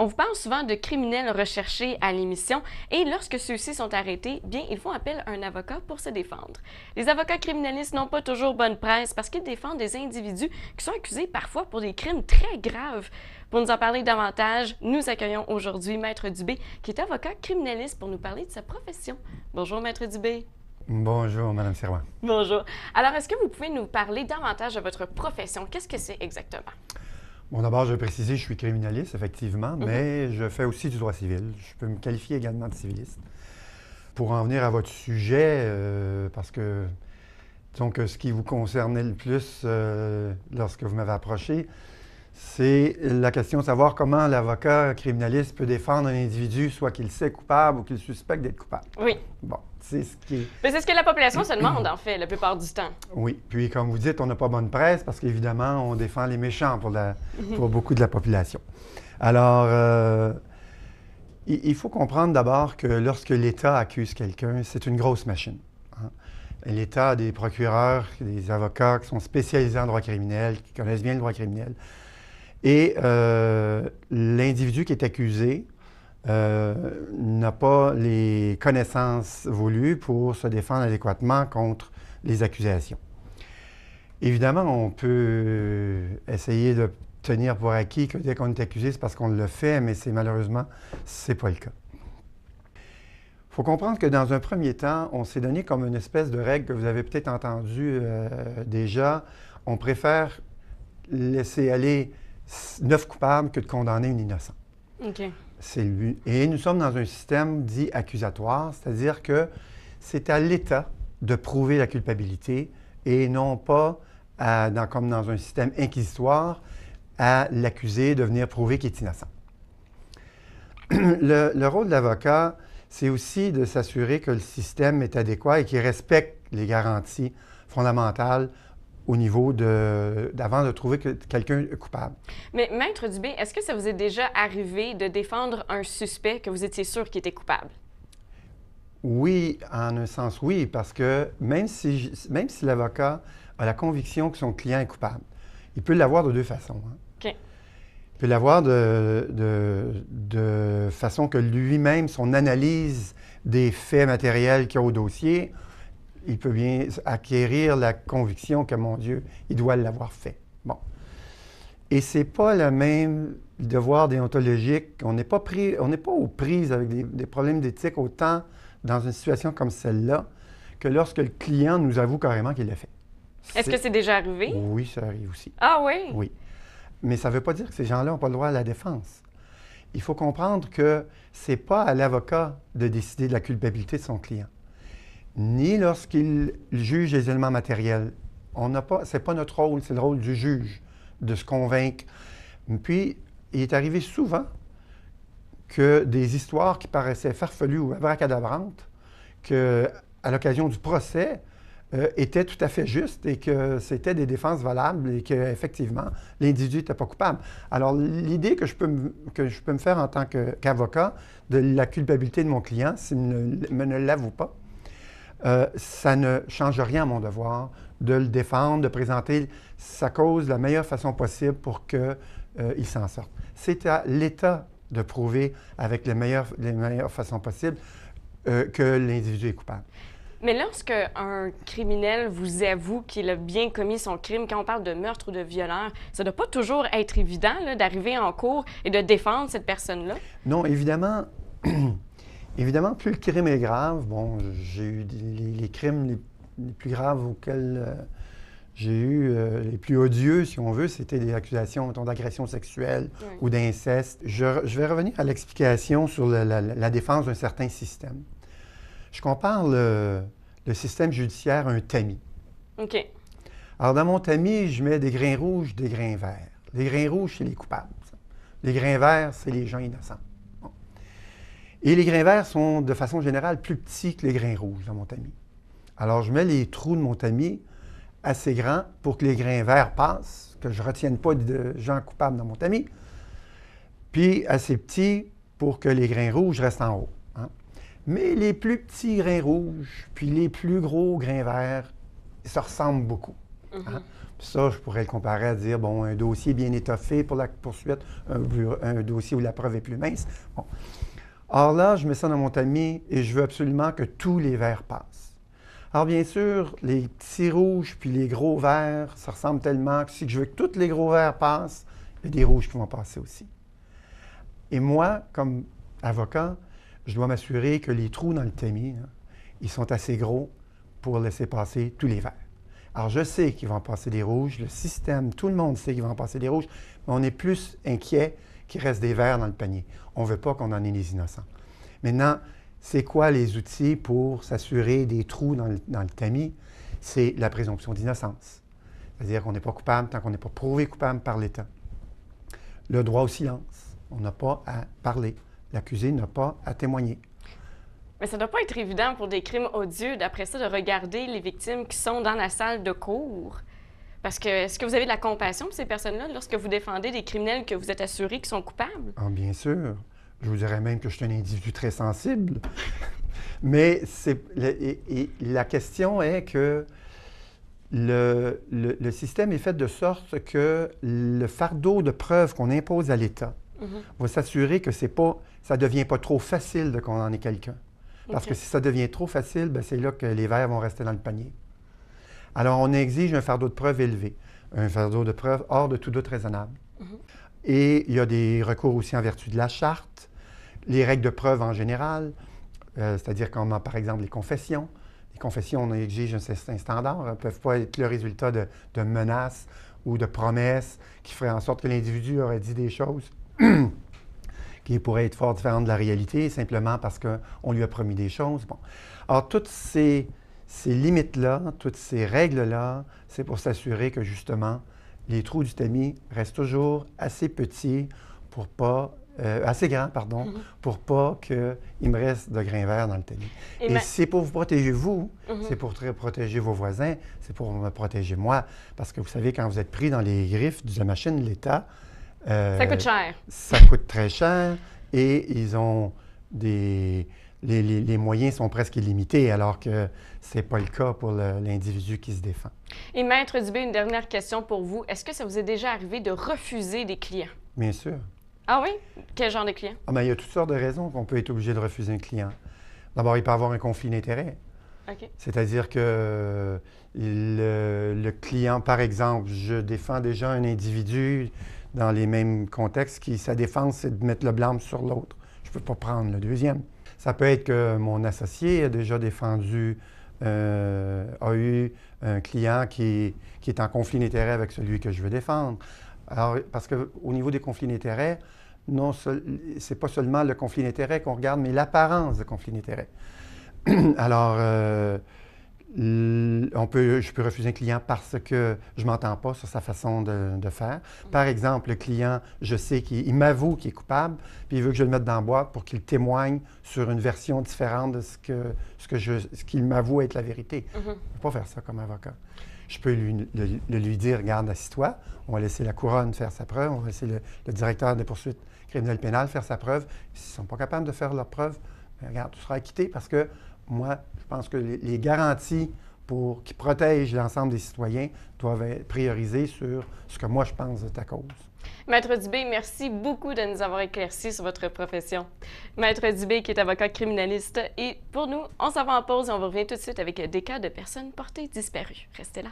On vous parle souvent de criminels recherchés à l'émission et lorsque ceux-ci sont arrêtés, bien, ils font appel à un avocat pour se défendre. Les avocats criminalistes n'ont pas toujours bonne presse parce qu'ils défendent des individus qui sont accusés parfois pour des crimes très graves. Pour nous en parler davantage, nous accueillons aujourd'hui Maître Dubé, qui est avocat criminaliste pour nous parler de sa profession. Bonjour, Maître Dubé. Bonjour, Mme Serrois. Bonjour. Alors, est-ce que vous pouvez nous parler davantage de votre profession? Qu'est-ce que c'est exactement? Bon, d'abord, je vais préciser, je suis criminaliste, effectivement, mais je fais aussi du droit civil. Je peux me qualifier également de civiliste. Pour en venir à votre sujet, parce que, disons que ce qui vous concernait le plus lorsque vous m'avez approché, c'est la question de savoir comment l'avocat criminaliste peut défendre un individu, soit qu'il sait coupable ou qu'il suspecte d'être coupable. Oui. Bon, c'est ce qui est... Mais c'est ce que la population se demande, en fait, la plupart du temps. Oui. Puis, comme vous dites, on n'a pas bonne presse parce qu'évidemment, on défend les méchants pour beaucoup de la population. Alors, il faut comprendre d'abord que lorsque l'État accuse quelqu'un, c'est une grosse machine. Hein. L'État a des procureurs, des avocats qui sont spécialisés en droit criminel, qui connaissent bien le droit criminel. Et l'individu qui est accusé n'a pas les connaissances voulues pour se défendre adéquatement contre les accusations. Évidemment, on peut essayer de tenir pour acquis que dès qu'on est accusé, c'est parce qu'on le fait, mais malheureusement, ce n'est pas le cas. Il faut comprendre que dans un premier temps, on s'est donné comme une espèce de règle que vous avez peut-être entendue déjà. On préfère laisser aller 9 coupables que de condamner une innocente. OK. C'est lui. Et nous sommes dans un système dit accusatoire, c'est-à-dire que c'est à l'État de prouver la culpabilité et non pas, comme dans un système inquisitoire, à l'accusé de venir prouver qu'il est innocent. Le rôle de l'avocat, c'est aussi de s'assurer que le système est adéquat et qu'il respecte les garanties fondamentales au niveau d'avant de trouver que quelqu'un est coupable. Mais Maître Dubé, est-ce que ça vous est déjà arrivé de défendre un suspect que vous étiez sûr qu'il était coupable? Oui, en un sens, oui, parce que même si l'avocat a la conviction que son client est coupable, il peut l'avoir de deux façons. Hein. OK. Il peut l'avoir de façon que lui-même, son analyse des faits matériels qu'il y a au dossier, il peut bien acquérir la conviction que, mon Dieu, il doit l'avoir fait. Bon. Et c'est pas le même devoir déontologique. On n'est pas aux prises avec des problèmes d'éthique autant dans une situation comme celle-là que lorsque le client nous avoue carrément qu'il l'a fait. Est-ce que c'est déjà arrivé? Oui, ça arrive aussi. Ah oui? Oui. Mais ça ne veut pas dire que ces gens-là n'ont pas le droit à la défense. Il faut comprendre que ce n'est pas à l'avocat de décider de la culpabilité de son client, ni lorsqu'il juge les éléments matériels. Ce n'est pas notre rôle, c'est le rôle du juge de se convaincre. Puis, il est arrivé souvent que des histoires qui paraissaient farfelues ou abracadabrantes, qu'à l'occasion du procès, étaient tout à fait justes et que c'était des défenses valables et qu'effectivement, l'individu n'était pas coupable. Alors, l'idée que je peux me faire en tant qu'avocat de la culpabilité de mon client, s'il ne l'avoue pas, ça ne change rien à mon devoir de le défendre, de présenter sa cause de la meilleure façon possible pour qu'il s'en sorte. C'est à l'État de prouver avec les meilleures façons possibles que l'individu est coupable. Mais lorsque un criminel vous avoue qu'il a bien commis son crime, quand on parle de meurtre ou de violeur, ça ne doit pas toujours être évident d'arriver en cour et de défendre cette personne-là? Non, évidemment. Évidemment, plus le crime est grave, bon, j'ai eu les crimes les plus graves auxquels j'ai eu, les plus odieux, si on veut, c'était des accusations d'agression sexuelle ou d'inceste. Je vais revenir à l'explication sur la défense d'un certain système. Je compare le système judiciaire à un tamis. OK. Alors, dans mon tamis, je mets des grains rouges, des grains verts. Les grains rouges, c'est les coupables. Les grains verts, c'est les gens innocents. Bon. Et les grains verts sont, de façon générale, plus petits que les grains rouges dans mon tamis. Alors, je mets les trous de mon tamis assez grands pour que les grains verts passent, que je ne retienne pas de gens coupables dans mon tamis, puis assez petits pour que les grains rouges restent en haut. Hein. Mais les plus petits grains rouges, puis les plus gros grains verts, ça ressemble beaucoup. Hein. Ça, je pourrais le comparer à dire, bon, un dossier bien étoffé pour la poursuite, un dossier où la preuve est plus mince. Bon. Or là, je mets ça dans mon tamis et je veux absolument que tous les verts passent. Alors bien sûr, les petits rouges puis les gros verts, ça ressemble tellement que si je veux que tous les gros verts passent, il y a des rouges qui vont passer aussi. Et moi, comme avocat, je dois m'assurer que les trous dans le tamis, là, ils sont assez gros pour laisser passer tous les verts. Alors, je sais qu'ils vont passer des rouges, le système, tout le monde sait qu'ils vont passer des rouges, mais on est plus inquiet qu'il reste des verts dans le panier. On ne veut pas qu'on en ait des innocents. Maintenant, c'est quoi les outils pour s'assurer des trous dans le tamis? C'est la présomption d'innocence. C'est-à-dire qu'on n'est pas coupable tant qu'on n'est pas prouvé coupable par l'État. Le droit au silence. On n'a pas à parler. L'accusé n'a pas à témoigner. Mais ça ne doit pas être évident pour des crimes odieux, d'après ça, de regarder les victimes qui sont dans la salle de cour. Parce que, est-ce que vous avez de la compassion pour ces personnes-là lorsque vous défendez des criminels que vous êtes assurés qu'ils sont coupables? Ah, bien sûr. Je vous dirais même que je suis un individu très sensible. Mais la question est que le système est fait de sorte que le fardeau de preuve qu'on impose à l'État va s'assurer que ça ne devient pas trop facile de condamner quelqu'un. Parce que si ça devient trop facile, c'est là que les verres vont rester dans le panier. Alors, on exige un fardeau de preuve élevé, un fardeau de preuve hors de tout doute raisonnable. Et il y a des recours aussi en vertu de la charte, les règles de preuve en général, c'est-à-dire comme par exemple les confessions. Les confessions, on exige un certain standard, ne peuvent pas être le résultat de menaces ou de promesses qui feraient en sorte que l'individu aurait dit des choses qui pourraient être fort différentes de la réalité, simplement parce qu'on lui a promis des choses. Bon. Alors, toutes ces limites-là, toutes ces règles-là, c'est pour s'assurer que, justement, les trous du tamis restent toujours assez petits pour pas... assez grands, pardon, pour pas qu'il me reste de grains verts dans le tamis. Et c'est pour vous protéger, vous, c'est pour protéger vos voisins, c'est pour me protéger moi. Parce que vous savez, quand vous êtes pris dans les griffes de la machine de l'État, ça coûte cher. Ça coûte très cher et ils ont les moyens sont presque illimités, alors que ce n'est pas le cas pour l'individu qui se défend. Et Maître Dubé, une dernière question pour vous. Est-ce que ça vous est déjà arrivé de refuser des clients? Bien sûr. Ah oui? Quel genre de client? Ah bien, il y a toutes sortes de raisons qu'on peut être obligé de refuser un client. D'abord, il peut avoir un conflit d'intérêts. OK. C'est-à-dire que le client, par exemple, je défends déjà un individu dans les mêmes contextes qui, sa défense, c'est de mettre le blâme sur l'autre. Je ne peux pas prendre le deuxième. Ça peut être que mon associé a déjà défendu, a eu un client qui est en conflit d'intérêts avec celui que je veux défendre. Alors, parce qu'au niveau des conflits d'intérêts, c'est pas seulement le conflit d'intérêts qu'on regarde, mais l'apparence de conflit d'intérêts. Alors, je peux refuser un client parce que je ne m'entends pas sur sa façon de faire. Par exemple, le client, je sais qu'il m'avoue qu'il est coupable, puis il veut que je le mette dans la boîte pour qu'il témoigne sur une version différente de ce qu'il m'avoue être la vérité. Je ne peux pas faire ça comme avocat. Je peux lui dire, regarde, assis-toi, on va laisser la couronne faire sa preuve, on va laisser le directeur des poursuites criminelles pénales faire sa preuve. S'ils ne sont pas capables de faire leur preuve, bien, regarde, tu seras acquitté parce que moi, je pense que les garanties qui protègent l'ensemble des citoyens doivent être priorisées sur ce que moi je pense de ta cause. Maître Dubé, merci beaucoup de nous avoir éclaircis sur votre profession. Maître Dubé, qui est avocat criminaliste. Et pour nous, on s'en va en pause et on va revenir tout de suite avec des cas de personnes portées disparues. Restez là.